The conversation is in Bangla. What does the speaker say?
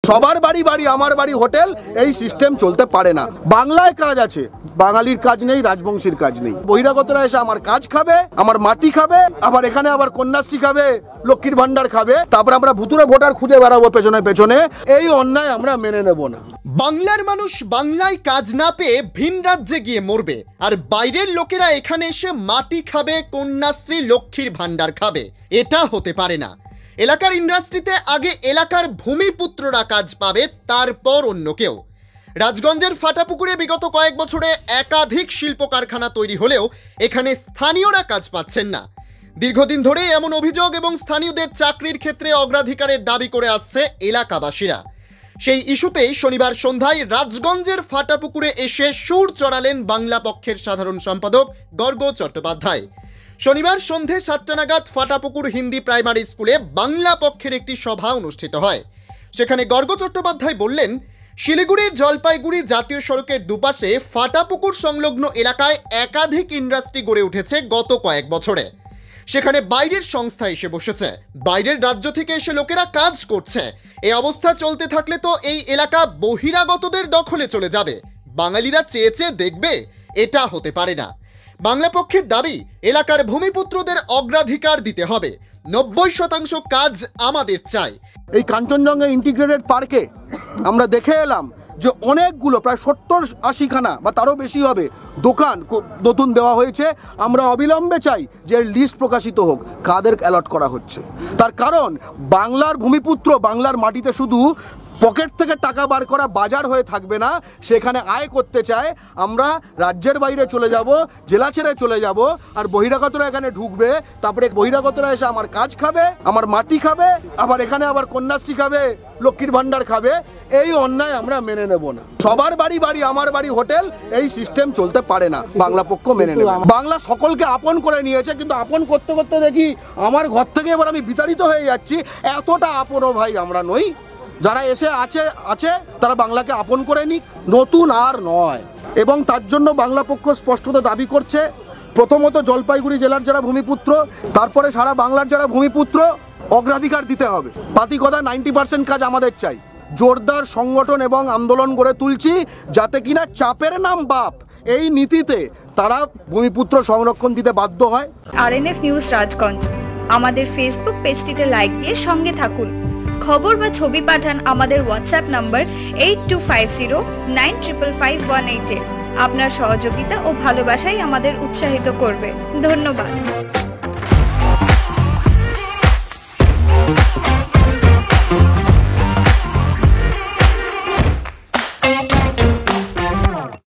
সবার বাড়ি বাড়ি আমার বাড়ি হোটেল, এই সিস্টেম চলতে পারে না। বাংলায় কাজ আছে, বাঙালির কাজ নেই, রাজবংশীর কাজ নেই। বহিরাগতরা এসে আমার কাজ খাবে, আমার মাটি খাবে, আবার এখানে আবার কন্যাশ্রী খাবে, লক্ষ্মীর ভান্ডার খাবে, তারপর আমরা ভুতুরে ভোটার খুঁজে বেড়াবো পেছনে পেছনে। এই অন্যায় আমরা মেনে নেব না। বাংলার মানুষ বাংলায় কাজ না পেয়ে ভিন রাজ্যে গিয়ে মরবে, আর বাইরের লোকেরা এখানে এসে মাটি খাবে, কন্যাশ্রী লক্ষ্মীর ভান্ডার খাবে। এটা হতে পারে না। এলাকার ইন্ডাস্ট্রিতে আগে এলাকার ভূমিপুত্ররা কাজ পাবে, তারপর অন্য কেউ। রাজগঞ্জের ফাটাপুকুরে বিগত কয়েক বছরে একাধিক শিল্প কারখানা তৈরি হলেও এখানে স্থানীয়রা কাজ পাচ্ছেন না। দীর্ঘদিন ধরে এমন অভিযোগ এবং স্থানীয়দের চাকরির ক্ষেত্রে অগ্রাধিকারের দাবি করে আসছে এলাকাবাসীরা। সেই ইস্যুতেই শনিবার সন্ধ্যায় রাজগঞ্জের ফাটাপুকুরে এসে সুর চড়ালেন বাংলা পক্ষের সাধারণ সম্পাদক গর্গ চট্টোপাধ্যায়। শনিবার সন্ধে 7টা নাগাদ ফাটাপুকুর হিন্দি প্রাইমারি স্কুলে বাংলা পক্ষের একটি সভা অনুষ্ঠিত হয়। সেখানে গর্গ চট্টোপাধ্যায় বললেন, শিলিগুড়ির জলপাইগুড়ি জাতীয় সড়কের দুপাশে ফাটাপুকুর সংলগ্ন এলাকায় একাধিক ইন্ডাস্ট্রি গড়ে উঠেছে গত কয়েক বছরে। সেখানে বাইরের সংস্থা এসে বসেছে, বাইরের রাজ্য থেকে এসে লোকেরা কাজ করছে। এই অবস্থা চলতে থাকলে তো এই এলাকা বহিরাগতদের দখলে চলে যাবে। বাঙালিরা চেয়ে চেয়ে দেখবে, এটা হতে পারে না। বাংলা পক্ষের দাবি, এলাকার ভূমিপুত্রদের অগ্রাধিকার দিতে হবে। 90% কাজ আমাদের চাই। এই কাঞ্চনজঙ্ঘা ইন্টিগ্রেটেড পার্কে আমরা দেখে এলাম যে অনেকগুলো, প্রায় 70-80 খানা বা তারও বেশি হবে দোকান নতুন দেওয়া হয়েছে। আমরা অবিলম্বে চাই যে লিস্ট প্রকাশিত হোক, কাদের অ্যালট করা হচ্ছে। তার কারণ বাংলার ভূমিপুত্র বাংলার মাটিতে শুধু পকেট থেকে টাকা বার করা বাজার হয়ে থাকবে না, সেখানে আয় করতে চায়। আমরা রাজ্যের বাইরে চলে যাব, জেলা ছেড়ে চলে যাব, আর বহিরাগতরা এখানে ঢুকবে। তারপরে বহিরাগতরা এসে আমার কাজ খাবে, আমার মাটি খাবে, আবার এখানে আবার কন্যাশ্রী খাবে, লক্ষ্মীর ভান্ডার খাবে। এই অন্যায় আমরা মেনে নেব না। সবার বাড়ি বাড়ি আমার বাড়ি হোটেল, এই সিস্টেম চলতে পারে না। বাংলা পক্ষ মেনে নেবে। বাংলা সকলকে আপন করে নিয়েছে, কিন্তু আপন করতে করতে দেখি আমার ঘর থেকে এবার আমি বিতাড়িত হয়ে যাচ্ছি। এতটা আপনও ভাই আমরা নই। যারা এসে আছে তারা বাংলাকে আপন করে নিক, নতুন আর নয়। এবং তার জন্য বাংলা পক্ষ স্পষ্টত দাবি করছে, প্রথমত জলপাইগুড়ি জেলার যারা ভূমিপুত্র, তারপরে সারা বাংলার যারা ভূমিপুত্র, অগ্রাধিকার দিতে হবে। পাতি কথা 90% কাজ আমাদের চাই। জোরদার সংগঠন এবং আন্দোলন গড়ে তুলছি, যাতে কিনা চাপের নাম বাপ এই নীতিতে তারা ভূমিপুত্র সংরক্ষণ দিতে বাধ্য হয়। RNF নিউজ রাজগঞ্জ আমাদের ফেসবুক পেজটিতে লাইক দিয়ে সঙ্গে থাকুন। খবর বা ছবি পাঠান আমাদের হোয়াটসঅ্যাপ নাম্বার 8250955518 আপনার সহযোগিতা ও ভালোবাসাই আমাদের উৎসাহিত করবে। ধন্যবাদ।